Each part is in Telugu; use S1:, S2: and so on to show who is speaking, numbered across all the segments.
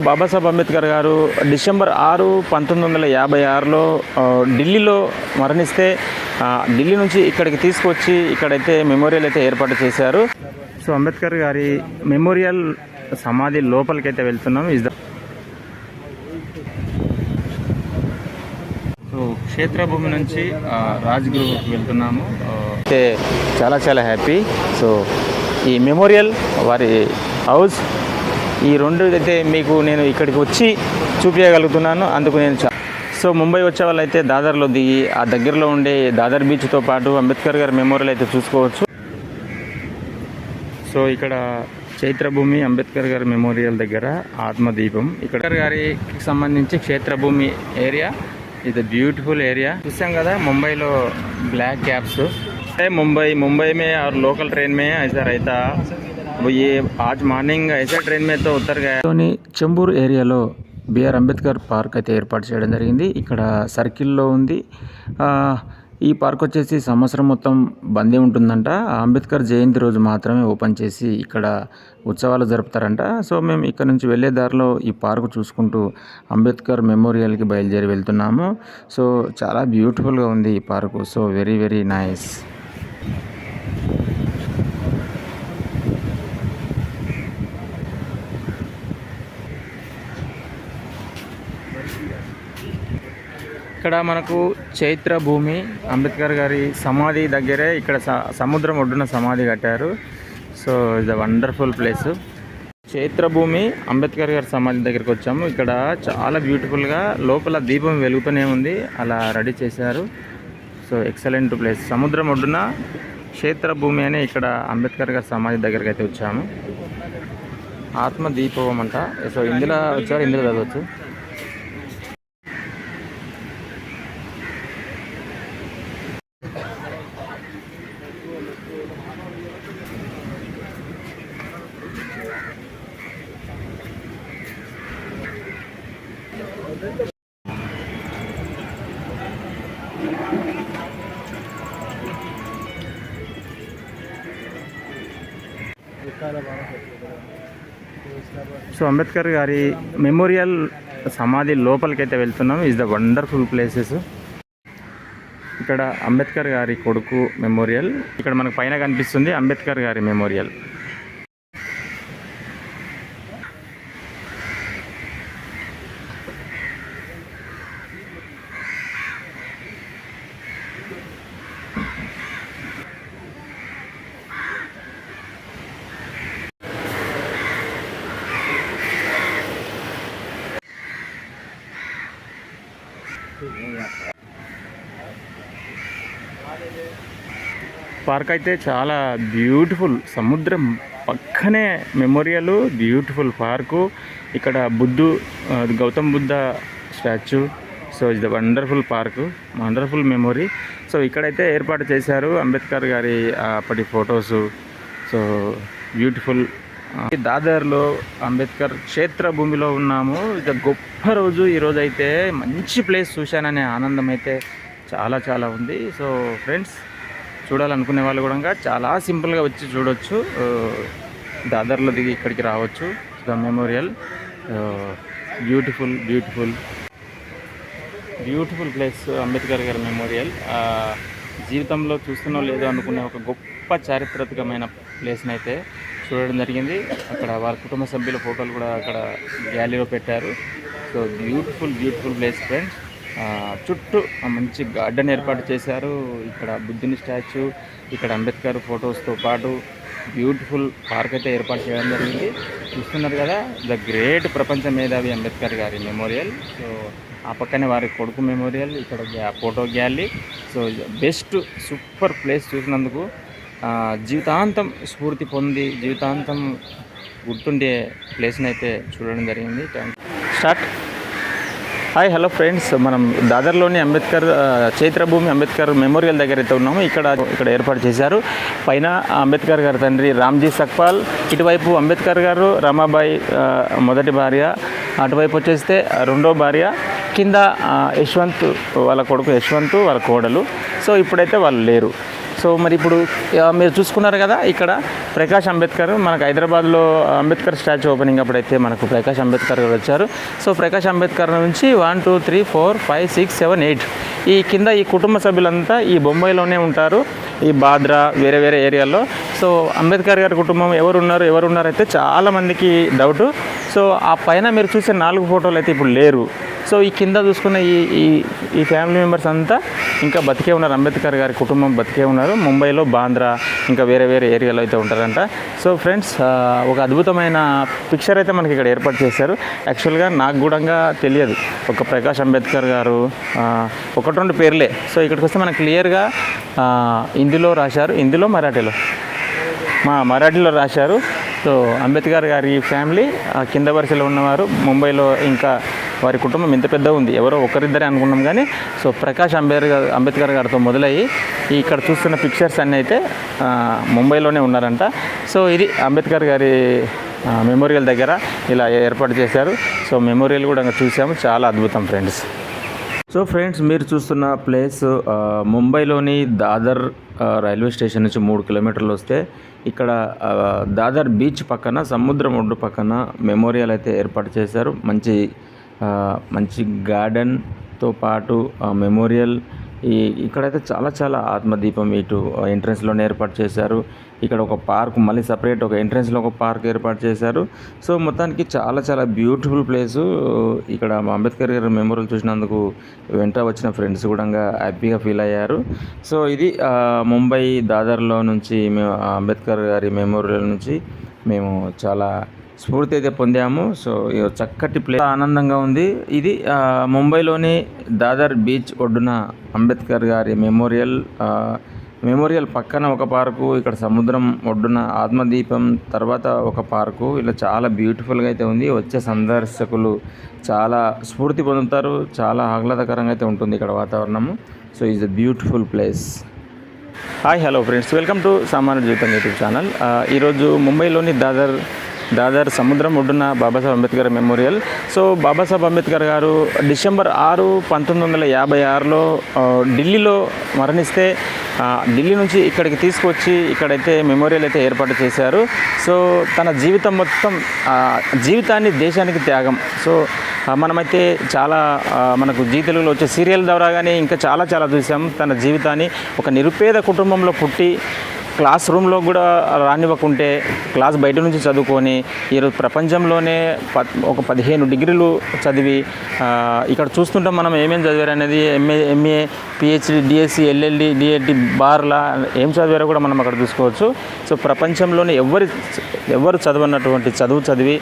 S1: బాబాసాహెబ్ అంబేద్కర్ గారు డిసెంబర్ 6, 1956లో ఢిల్లీలో మరణిస్తే ఢిల్లీ నుంచి ఇక్కడికి తీసుకొచ్చి ఇక్కడైతే మెమోరియల్ అయితే ఏర్పాటు చేశారు. సో అంబేద్కర్ గారి మెమోరియల్ సమాధి లోపలికైతే వెళ్తున్నాం. సో క్షేత్రభూమి నుంచి రాజ్గృహకి వెళ్తున్నాము. అయితే చాలా హ్యాపీ. సో ఈ మెమోరియల్ వారి హౌస్ ఈ రెండు అయితే మీకు నేను ఇక్కడికి వచ్చి చూపించగలుగుతున్నాను. అందుకు నేను సో ముంబై వచ్చే వాళ్ళు అయితే దాదర్లో దిగి ఆ దగ్గరలో ఉండే దాదర్ బీచ్తో పాటు అంబేద్కర్ గారి మెమోరియల్ అయితే చూసుకోవచ్చు. సో ఇక్కడ చైత్రభూమి అంబేద్కర్ గారి మెమోరియల్ దగ్గర ఆత్మదీపం. ఇక్కడ గారికి సంబంధించి క్షేత్రభూమి ఏరియా ఇది బ్యూటిఫుల్ ఏరియా. చూసాం కదా ముంబైలో ब्लैक कैप्स मुंबई में और लोकल ट्रेन में ऐसा रहता. ये आज మార్నింగ్ ऐसा ट्रेन में तो उतर गया. చెంబూరు ఏరియాలో బిఆర్ అంబేద్కర్ పార్క్ అయితే ఏర్పాటు చేయడం జరిగింది. ఇక్కడ సర్కిల్లో ఉంది. ఈ పార్క్ వచ్చేసి సంవత్సరం మొత్తం బందీ ఉంటుందంట. అంబేద్కర్ జయంతి రోజు మాత్రమే ఓపెన్ చేసి ఇక్కడ ఉత్సవాలు జరుపుతారంట. సో మేము ఇక్కడ నుంచి వెళ్ళే దారిలో ఈ పార్క్ చూసుకుంటూ అంబేద్కర్ మెమోరియల్కి బయలుదేరి వెళ్తున్నాము. సో చాలా బ్యూటిఫుల్గా ఉంది ఈ పార్కు. So very nice. ఇక్కడ మనకు చైత్రభూమి అంబేద్కర్ గారి సమాధి దగ్గరే ఇక్కడ సముద్రం ఒడ్డున సమాధి కట్టారు. సో ఇది వండర్ఫుల్ ప్లేస్. చైత్రభూమి అంబేద్కర్ గారి సమాధి దగ్గరికి వచ్చాము. ఇక్కడ చాలా బ్యూటిఫుల్గా లోపల దీపం వెలుగుతూనే ఉంది, అలా రెడీ చేశారు. So excellent place. సముద్రం ఒడ్డున క్షేత్రభూమి అని ఇక్కడ అంబేద్కర్ గారి సమాధి దగ్గరికి అయితే వచ్చాము. ఆత్మదీపం అంట. సో ఇందులో వచ్చారు, ఇందులో చదవచ్చు. సో అంబేద్కర్ గారి మెమోరియల్ సమాధి లోపలికైతే వెళ్తున్నాం. Is the wonderful places. ఇక్కడ అంబేద్కర్ గారి కొడుకు మెమోరియల్, ఇక్కడ మనకు పైన కనిపిస్తుంది అంబేద్కర్ గారి మెమోరియల్. పార్క్ అయితే చాలా బ్యూటిఫుల్. సముద్రం పక్కనే మెమోరియల్, బ్యూటిఫుల్ పార్కు. ఇక్కడ గౌతమ్ బుద్ధ స్టాచ్యూ. సో ఇది wonderful park, wonderful memory. So ఇక్కడైతే ఏర్పాటు చేశారు అంబేద్కర్ గారి అప్పటి ఫొటోసు. So beautiful. దాదర్లో అంబేద్కర్ క్షేత్రభూమిలో ఉన్నాము. ఇక గొప్ప రోజు ఈరోజు. అయితే మంచి ప్లేస్ చూశాననే ఆనందం అయితే చాలా ఉంది. సో ఫ్రెండ్స్, చూడాలనుకునే వాళ్ళు కూడా చాలా సింపుల్గా వచ్చి చూడవచ్చు. దాదర్లో దిగి ఇక్కడికి రావచ్చు. The memorial beautiful place Ambedkar గారి మెమోరియల్. జీవితంలో చూస్తున్నో లేదో అనుకునే ఒక గొప్ప చారిత్రకమైన ప్లేస్ని అయితే చూడడం జరిగింది. అక్కడ వారి కుటుంబ సభ్యుల ఫోటోలు కూడా అక్కడ గ్యాలరీలో పెట్టారు. So beautiful place friends. చుట్టూ మంచి గార్డెన్ ఏర్పాటు చేశారు. ఇక్కడ బుద్ధుని స్టాచ్యూ, ఇక్కడ అంబేద్కర్ ఫొటోస్తో పాటు బ్యూటిఫుల్ పార్క్ అయితే ఏర్పాటు చేయడం జరిగింది. చూస్తున్నారు కదా, ద గ్రేట్ ప్రపంచ మేధావి అంబేద్కర్ గారి మెమోరియల్. సో ఆ పక్కనే వారి కొడుకు మెమోరియల్, ఇక్కడ photo gallery. So best super place. చూసినందుకు జీవితాంతం స్ఫూర్తి పొంది జీవితాంతం గుర్తుండే ప్లేస్ని అయితే చూడడం జరిగింది. స్టార్ట్. హాయ్ హలో ఫ్రెండ్స్, మనం దాదర్లోని చైత్రభూమి అంబేద్కర్ మెమోరియల్ దగ్గర అయితే ఉన్నాము. ఇక్కడ ఏర్పాటు చేశారు. పైన అంబేద్కర్ గారి తండ్రి రామ్జీ సక్పాల్, ఇటువైపు అంబేద్కర్ గారు రమాబాయి మొదటి భార్య, అటువైపు వచ్చేస్తే రెండో భార్య, కింద యశ్వంత్ వాళ్ళ కొడుకు యశ్వంత్ వాళ్ళ కోడలు. సో ఇప్పుడైతే వాళ్ళు లేరు. సో మరి ఇప్పుడు మీరు చూసుకున్నారు కదా, ఇక్కడ ప్రకాష్ అంబేద్కర్ మనకు హైదరాబాద్లో అంబేద్కర్ స్టాచ్యూ ఓపెనింగ్ అప్పుడైతే మనకు ప్రకాష్ అంబేద్కర్ గారు వచ్చారు. సో ప్రకాష్ అంబేద్కర్ నుంచి 1 2 3 4 5 6 7 8 ఈ కింద ఈ కుటుంబ సభ్యులంతా ఈ బొంబాయిలోనే ఉంటారు, ఈ బాద్రా వేరే వేరే ఏరియాల్లో. సో అంబేద్కర్ గారి కుటుంబం ఎవరున్నారైతే చాలామందికి డౌటు. సో ఆ పైన మీరు చూసే 4 ఫోటోలు అయితే ఇప్పుడు లేరు. సో ఈ కింద చూసుకున్న ఈ ఫ్యామిలీ మెంబర్స్ అంతా ఇంకా బతికే ఉన్నారు, అంబేద్కర్ గారి కుటుంబం బతికే ఉన్నారు. ముంబైలో, బాంద్రా ఇంకా వేరే వేరే ఏరియాలో అయితే ఉంటారంట. సో ఫ్రెండ్స్, ఒక అద్భుతమైన పిక్చర్ అయితే మనకి ఇక్కడ ఏర్పాటు చేశారు. యాక్చువల్గా నాకు కూడా తెలియదు, ఒక ప్రకాష్ అంబేద్కర్ గారు 1-2 పేర్లే. సో ఇక్కడికి వస్తే మనకు క్లియర్గా హిందీలో రాశారు, హిందీలో మరాఠీలో రాశారు. సో అంబేద్కర్ గారి ఫ్యామిలీ కింద వరుసలో ఉన్నవారు ముంబైలో, ఇంకా వారి కుటుంబం ఇంత పెద్ద ఉంది, ఎవరో ఒకరిద్దరే అనుకున్నాం కానీ. సో ప్రకాష్ అంబేద్కర్ గారితో మొదలయ్యి ఇక్కడ చూస్తున్న పిక్చర్స్ అన్నీ అయితే ముంబైలోనే ఉన్నారంట. సో ఇది అంబేద్కర్ గారి మెమోరియల్ దగ్గర ఇలా ఏర్పాటు చేశారు. సో మెమోరియల్ కూడా చూసాము, చాలా అద్భుతం ఫ్రెండ్స్. సో ఫ్రెండ్స్, మీరు చూస్తున్న ప్లేస్ ముంబైలోని దాదర్ రైల్వే స్టేషన్ నుంచి 3 కిలోమీటర్లు వస్తే ఇక్కడ దాదర్ బీచ్ పక్కన, సముద్రం ఒడ్డు పక్కన మెమోరియల్ అయితే ఏర్పాటు చేశారు. మంచి గార్డెన్తో పాటు మెమోరియల్. ఇక్కడైతే చాలా ఆత్మదీపం ఇటు ఎంట్రన్స్లోనే ఏర్పాటు చేశారు. ఇక్కడ ఒక పార్క్, మళ్ళీ సపరేట్ ఒక ఎంట్రన్స్లో ఒక పార్క్ ఏర్పాటు చేశారు. సో మొత్తానికి చాలా బ్యూటిఫుల్ ప్లేసు. ఇక్కడ అంబేద్కర్ గారి మెమోరియల్ చూసినందుకు వెంట వచ్చిన ఫ్రెండ్స్ కూడా హ్యాపీగా ఫీల్ అయ్యారు. సో ఇది ముంబై దాదర్లో నుంచి మేము అంబేద్కర్ గారి మెమోరియల్ నుంచి మేము చాలా స్ఫూర్తి అయితే పొందాము. సో చక్కటి ప్లేస్, ఆనందంగా ఉంది. ఇది ముంబైలోని దాదర్ బీచ్ ఒడ్డున అంబేద్కర్ గారి మెమోరియల్ పక్కన ఒక పార్కు, ఇక్కడ సముద్రం ఒడ్డున ఆత్మదీపం, తర్వాత ఒక పార్కు. ఇలా చాలా బ్యూటిఫుల్గా అయితే ఉంది. వచ్చే సందర్శకులు చాలా స్ఫూర్తి పొందుతారు, చాలా ఆహ్లాదకరంగా అయితే ఉంటుంది ఇక్కడ వాతావరణము. So is a beautiful place. Hi, hello friends, welcome to సామాన్య జీవితం యూట్యూబ్ ఛానల్. ఈరోజు ముంబైలోని దాదర్ సముద్రం ఒడ్డున బాబాసాహెబ్ అంబేద్కర్ మెమోరియల్. సో బాబాసాహెబ్ అంబేద్కర్ గారు డిసెంబర్ 6, 1956లో ఢిల్లీలో మరణిస్తే ఢిల్లీ నుంచి ఇక్కడికి తీసుకొచ్చి ఇక్కడైతే మెమోరియల్ అయితే ఏర్పాటు చేశారు. సో తన జీవితం మొత్తం, జీవితాన్ని దేశానికి త్యాగం. సో మనమైతే చాలా మనకు జీ తెలుగులో వచ్చే సీరియల్ ద్వారా కానీ ఇంకా చాలా చూసాం. తన జీవితాన్ని ఒక నిరుపేద కుటుంబంలో పుట్టి క్లాస్ రూమ్లో కూడా రానివ్వకుంటే క్లాస్ బయట నుంచి చదువుకొని ఈరోజు ప్రపంచంలోనే ఒక 15 డిగ్రీలు చదివి ఇక్కడ చూస్తుంటాం మనం ఏమేమి చదివారు అనేది, ఎంఏ పిహెచ్డి, డిఎస్సి, ఎల్ఎల్డి, డిఎడ్డి, బార్లా ఏం చదివారో కూడా మనం అక్కడ చూసుకోవచ్చు. సో ప్రపంచంలోనే ఎవరు చదవనటువంటి చదువు చదివి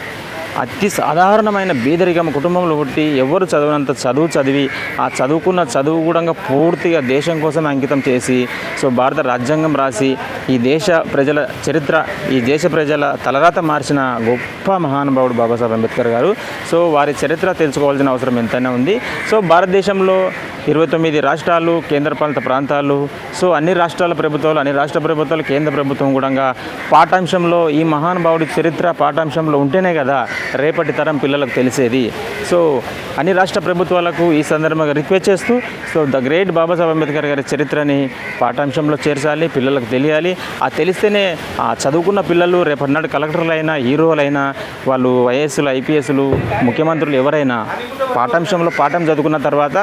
S1: అతి సాధారణమైన బీదరికం కుటుంబంలో పుట్టి ఎవరు చదివినంత చదువు చదివి ఆ చదువుకున్న చదువు కూడా పూర్తిగా దేశం కోసం అంకితం చేసి సో భారత రాజ్యాంగం రాసి ఈ దేశ ప్రజల చరిత్ర, ఈ దేశ ప్రజల తలరాత మార్చిన గొప్ప మహానుభావుడు బాబాసాహెబ్ అంబేద్కర్ గారు. సో వారి చరిత్ర తెలుసుకోవాల్సిన అవసరం ఎంతైనా ఉంది. సో భారతదేశంలో 29 రాష్ట్రాలు, కేంద్రపాలిత ప్రాంతాలు, సో అన్ని రాష్ట్రాల ప్రభుత్వాలు, అన్ని రాష్ట్ర ప్రభుత్వాలు, కేంద్ర ప్రభుత్వం కూడా పాఠాంశంలో ఈ మహానుభావుడి చరిత్ర పాఠాంశంలో ఉంటేనే కదా రేపటి తరం పిల్లలకు తెలిసేది. సో అన్ని రాష్ట్ర ప్రభుత్వాలకు ఈ సందర్భంగా రిక్వెస్ట్ చేస్తూ, so the great Babasaheb Ambedkar గారి చరిత్రని పాఠాంశంలో చేర్చాలి, పిల్లలకు తెలియాలి. ఆ తెలిస్తేనే ఆ చదువుకున్న పిల్లలు రేపటి నాడు కలెక్టర్లైనా, హీరోలైనా, వాళ్ళు ఐఏఎస్లు, ఐపీఎస్లు, ముఖ్యమంత్రులు ఎవరైనా పాఠాంశంలో పాఠం చదువుకున్న తర్వాత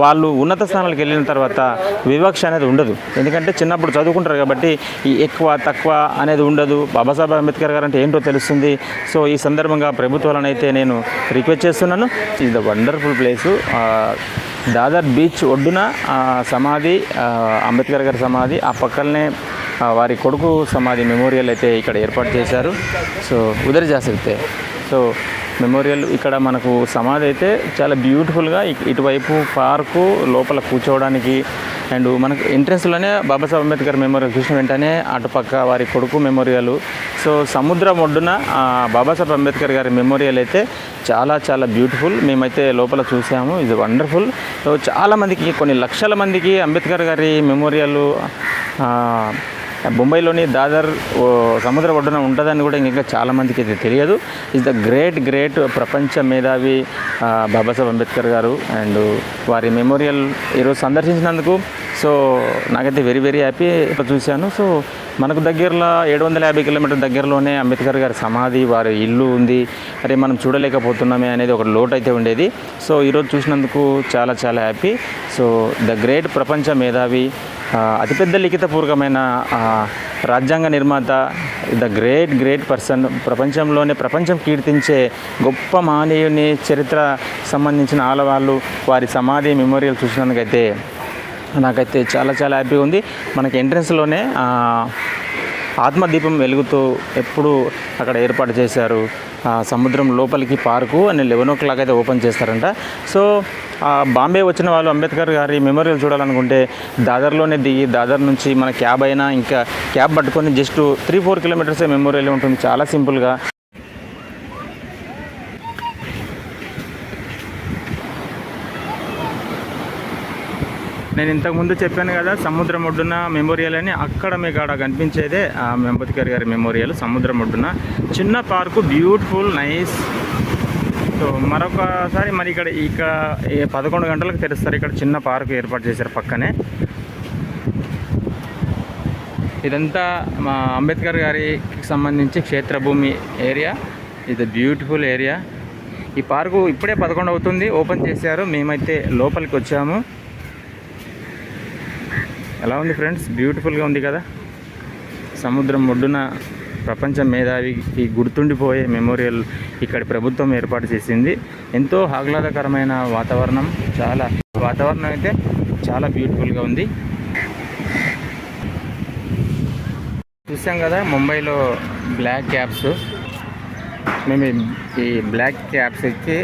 S1: వాళ్ళు ఉన్నత స్థానాలకు వెళ్ళిన తర్వాత వివక్ష అనేది ఉండదు. ఎందుకంటే చిన్నప్పుడు చదువుకుంటారు కాబట్టి ఈ ఎక్కువ తక్కువ అనేది ఉండదు. బాబాసాహెబ్ అంబేద్కర్ గారు అంటే ఏంటో తెలుస్తుంది. సో ఈ సందర్భంగా ప్రభుత్వాలను అయితే నేను రిక్వెస్ట్ చేస్తున్నాను. ఇది the wonderful place. Dadar beach ఒడ్డున సమాధి, అంబేద్కర్ గారి సమాధి, ఆ పక్కనే వారి కొడుకు సమాధి మెమోరియల్ అయితే ఇక్కడ ఏర్పాటు చేశారు. సో ఉదర్ జా సక్తే. సో మెమోరియల్ ఇక్కడ మనకు సమాధి అయితే చాలా బ్యూటిఫుల్గా, ఇటువైపు పార్కు, లోపల కూర్చోవడానికి, అండ్ మనకు ఎంట్రన్స్లోనే బాబాసాహెబ్ అంబేద్కర్ మెమోరియల్ చూసిన వెంటనే అటుపక్క వారి కొడుకు మెమోరియల్. సో సముద్రం ఒడ్డున బాబాసాహెబ్ అంబేద్కర్ గారి మెమోరియల్ అయితే చాలా బ్యూటిఫుల్. మేమైతే లోపల చూసాము, ఇది వండర్ఫుల్. సో చాలామందికి, కొన్ని లక్షల మందికి అంబేద్కర్ గారి మెమోరియల్ ముంబైలోని దాదర్ సముద్ర ఒడ్డున ఉంటుందని కూడా ఇంకా చాలామందికి అయితే తెలియదు. ఈజ్ ద గ్రేట్ ప్రపంచ మేధావి బాబాసాహెబ్ అంబేద్కర్ గారు. అండ్ వారి మెమోరియల్ ఈరోజు సందర్శించినందుకు సో నాకైతే వెరీ వెరీ హ్యాపీ చూశాను. సో మనకు దగ్గరలో 750 కిలోమీటర్ దగ్గరలోనే అంబేద్కర్ గారి సమాధి, వారి ఇల్లు ఉంది. అరే మనం చూడలేకపోతున్నామే అనేది ఒక లోటు అయితే ఉండేది. సో ఈరోజు చూసినందుకు చాలా చాలా హ్యాపీ. సో ద గ్రేట్ ప్రపంచ మేధావి, అతిపెద్ద లిఖితపూర్వకమైన రాజ్యాంగ నిర్మాత, ద గ్రేట్ పర్సన్, ప్రపంచం కీర్తించే గొప్ప మహనీయుని చరిత్ర సంబంధించిన ఆలవాళ్ళు, వారి సమాధి మెమోరియల్ చూసినందుకైతే నాకైతే చాలా చాలా హ్యాపీగా ఉంది. మనకి ఎంట్రన్స్లోనే ఆత్మదీపం వెలుగుతూ ఎప్పుడు అక్కడ ఏర్పాటు చేశారు. సముద్రం లోపలికి పార్కు అని 11 o'clock అయితే ఓపెన్ చేస్తారంట. సో బాంబే వచ్చిన వాళ్ళు అంబేద్కర్ గారి మెమోరియల్ చూడాలనుకుంటే దాదర్లోనే దిగి, దాదర్ నుంచి మన క్యాబ్ అయినా ఇంకా క్యాబ్ పట్టుకొని జస్ట్ 3-4 కిలోమీటర్సే మెమోరియల్ ఉంటుంది, చాలా సింపుల్గా. నేను ఇంతకుముందు చెప్పాను కదా సముద్రం ఒడ్డున మెమోరియల్ అని, అక్కడ మీకు అక్కడ కనిపించేదే అంబేద్కర్ గారి మెమోరియల్. సముద్రం ఒడ్డున చిన్న పార్కు, బ్యూటిఫుల్, నైస్. సో మరొకసారి మరి ఇక్కడ 11 గంటలకు తెరుస్తారు. ఇక్కడ చిన్న పార్కు ఏర్పాటు చేశారు పక్కనే. ఇదంతా మా అంబేద్కర్ గారికి సంబంధించి క్షేత్రభూమి ఏరియా. ఇది బ్యూటిఫుల్ ఏరియా. ఈ పార్కు ఇప్పుడే 11 అవుతుంది, ఓపెన్ చేశారు. మేమైతే లోపలికి వచ్చాము. ఎలా ఉంది ఫ్రెండ్స్? బ్యూటిఫుల్గా ఉంది కదా. సముద్రం ఒడ్డున ప్రపంచ మేధావికి గుర్తుండిపోయే మెమోరియల్ ఇక్కడి ప్రభుత్వం ఏర్పాటు చేసింది. ఎంతో ఆహ్లాదకరమైన వాతావరణం అయితే చాలా బ్యూటిఫుల్గా ఉంది. చూసాం కదా ముంబైలో బ్లాక్ క్యాబ్స్. మేము ఈ బ్లాక్ క్యాబ్స్ ఎక్కి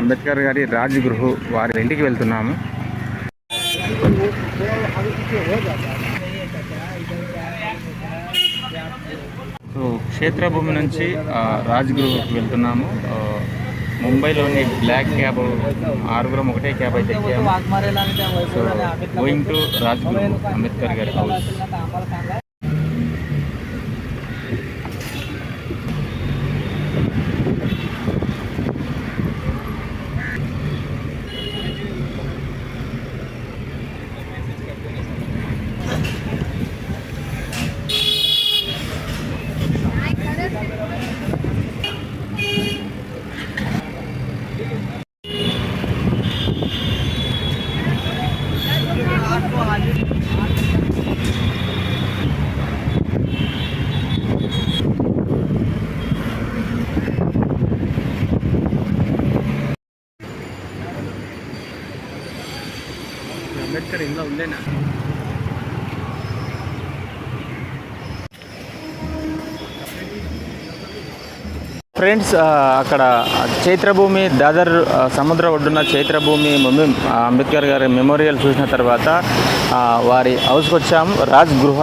S1: అంబేద్కర్ గారి రాజ్గృహ వారి ఇంటికి వెళ్తున్నాము. సో క్షేత్రభూమి నుంచి రాజ్గృహకి వెళ్తున్నాము. ముంబైలోని బ్లాక్ క్యాబ్ 6 ఒకటే క్యాబ్ అయితే ఎక్కాము. సో గోయింగ్ టు రాజ్గృహ, అంబేద్కర్ గారి హౌస్. అంబేద్కర్ ఇంట్లో ఉండేనా? ఫ్రెండ్స్, అక్కడ చైత్రభూమి, దాదర్ సముద్ర ఒడ్డున చైత్రభూమి అంబేద్కర్ గారి మెమోరియల్ చూసిన తర్వాత వారి హౌస్కి వచ్చాము. రాజ్గృహ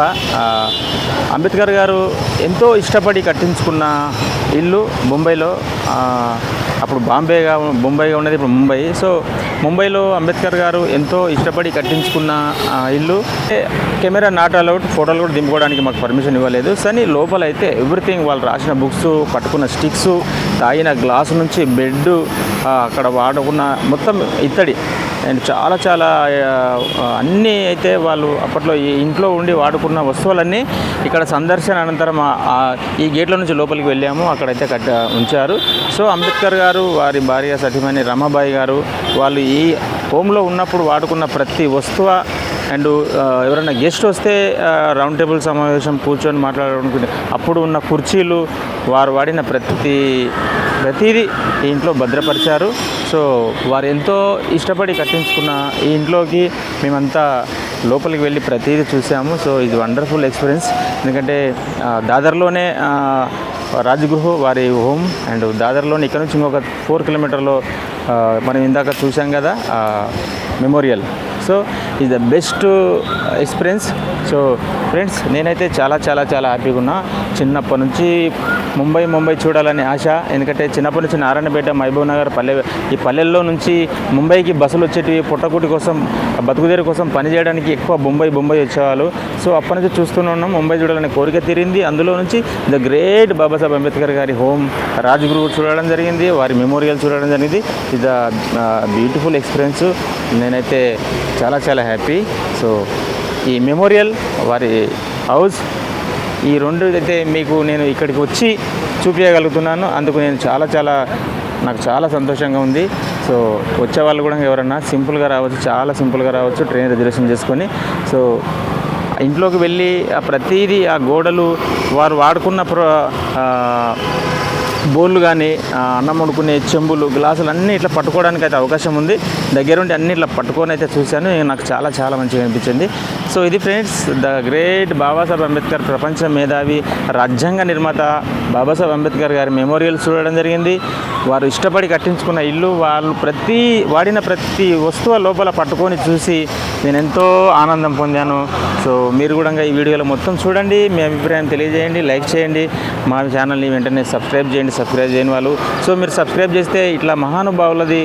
S1: అంబేద్కర్ గారు ఎంతో ఇష్టపడి కట్టించుకున్న ఇల్లు ముంబైలో. అప్పుడు బొంబాయిగా ఉన్నది, ఇప్పుడు ముంబై. సో ముంబైలో అంబేద్కర్ గారు ఎంతో ఇష్టపడి కట్టించుకున్న ఇల్లు. కెమెరా నాట్ అలౌడ్, ఫోటోలు కూడా దింపుకోవడానికి మాకు పర్మిషన్ ఇవ్వలేదు. కానీ లోపల అయితే ఎవ్రీథింగ్, వాళ్ళు రాసిన బుక్స్, పట్టుకున్న స్టిక్స్, తాగిన గ్లాసు నుంచి బెడ్, అక్కడ వాడుకున్న మొత్తం ఇత్తడి అండ్ చాలా చాలా అన్నీ అయితే వాళ్ళు అప్పట్లో ఈ ఇంట్లో ఉండి వాడుకున్న వస్తువులన్నీ ఇక్కడ సందర్శన అనంతరం ఈ గేట్ల నుంచి లోపలికి వెళ్ళాము. అక్కడైతే ఉంచారు. సో అంబేద్కర్ గారు, వారి భార్య సతీమణి రమాబాయి గారు, వాళ్ళు ఈ హోమ్లో ఉన్నప్పుడు వాడుకున్న ప్రతి వస్తువు అండ్ ఎవరైనా గెస్ట్ వస్తే రౌండ్ టేబుల్ సమావేశం కూర్చొని మాట్లాడుకుంటే అప్పుడు ఉన్న కుర్చీలు, వారు వాడిన ప్రతిదీ ఈ ఇంట్లో భద్రపరిచారు. సో వారు ఎంతో ఇష్టపడి కట్టించుకున్న ఈ ఇంట్లోకి మేమంతా లోపలికి వెళ్ళి ప్రతిదీ చూసాము. సో ఇది వండర్ఫుల్ ఎక్స్పీరియన్స్. ఎందుకంటే దాదర్లోనే రాజ్గృహ వారి హోమ్, అండ్ దాదర్లోనే ఇక్కడ నుంచి ఇంకొక 4 కిలోమీటర్లో మనం ఇందాక చూసాం కదా మెమోరియల్. సో ఇది the best experience. So friends, నేనైతే చాలా చాలా చాలా హ్యాపీగా ఉన్నా. చిన్నప్పటి నుంచి ముంబై చూడాలని ఆశ. ఎందుకంటే చిన్నప్పటి నుంచి నారాయణపేట, మహబూబ్ నగర్ ఈ పల్లెల్లో నుంచి ముంబైకి బస్సులు వచ్చేటివి, పుట్టకూటి కోసం, బతుకుదేరు కోసం పని చేయడానికి ఎక్కువ ముంబై వచ్చేవాళ్ళు. సో అప్పటి నుంచి చూస్తూనే ఉన్నాం. ముంబై చూడాలని కోరిక తీరింది. అందులో నుంచి ద గ్రేట్ బాబాసాహెబ్ అంబేద్కర్ గారి హోమ్ రాజ్గృహ చూడడం జరిగింది, వారి మెమోరియల్ చూడడం జరిగింది. ఇది బ్యూటిఫుల్ ఎక్స్పీరియన్స్. నేనైతే చాలా హ్యాపీ. సో ఈ మెమోరియల్, వారి హౌస్, ఈ రెండు అయితే మీకు నేను ఇక్కడికి వచ్చి చూపించగలుగుతున్నాను. అందుకు నేను నాకు చాలా సంతోషంగా ఉంది. సో వచ్చే వాళ్ళు కూడా ఎవరన్నా సింపుల్గా రావచ్చు, చాలా సింపుల్గా రావచ్చు ట్రైన్ రిజర్వేషన్ చేసుకొని. సో ఇంట్లోకి వెళ్ళి ప్రతిదీ ఆ గోడలు, వారు వాడుకున్న బౌళ్ళు కానీ, అన్నం వండుకునే చెంబులు, గ్లాసులు అన్నీ ఇట్లా పట్టుకోవడానికి అయితే అవకాశం ఉంది. దగ్గరుండి అన్నీ ఇట్లా పట్టుకొని అయితే చూశాను. నాకు చాలా మంచిగా అనిపించింది. సో ఇది friends, the great Babasaheb Ambedkar, ప్రపంచ మేధావి, రాజ్యాంగ నిర్మాత బాబాసాహెబ్ అంబేద్కర్ గారి మెమోరియల్ చూడడం జరిగింది. వారు ఇష్టపడి కట్టించుకున్న ఇల్లు, వాళ్ళు వాడిన ప్రతి వస్తువు లోపల పట్టుకొని చూసి నేను ఎంతో ఆనందం పొందాను. సో మీరు కూడా ఈ వీడియోలో మొత్తం చూడండి, మీ అభిప్రాయం తెలియజేయండి, లైక్ చేయండి, మా ఛానల్ని వెంటనే సబ్స్క్రైబ్ చేయండి, సబ్స్క్రైబ్ చేయని వాళ్ళు. సో మీరు సబ్స్క్రైబ్ చేస్తే ఇట్లా మహానుభావులది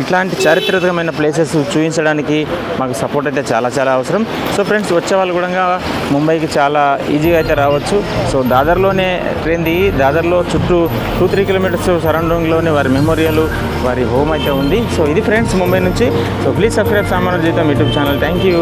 S1: ఇట్లాంటి చారిత్రకమైన ప్లేసెస్ చూపించడానికి మాకు సపోర్ట్ అయితే చాలా అవసరం. సో ఫ్రెండ్స్, వచ్చే వాళ్ళు కూడా ముంబైకి చాలా ఈజీగా అయితే రావచ్చు. సో దాదర్లోనే ట్రైన్ దిగి, దాదర్లో చుట్టూ 2-3 కిలోమీటర్స్ సరౌండింగ్లోనే వారి మెమోరియల్, వారి హోమ్ అయితే ఉంది. సో ఇది ఫ్రెండ్స్ ముంబై నుంచి. సో ప్లీజ్ సబ్స్క్రైబ్ సామాన్య జీవితం యూట్యూబ్ ఛానల్. Thank you.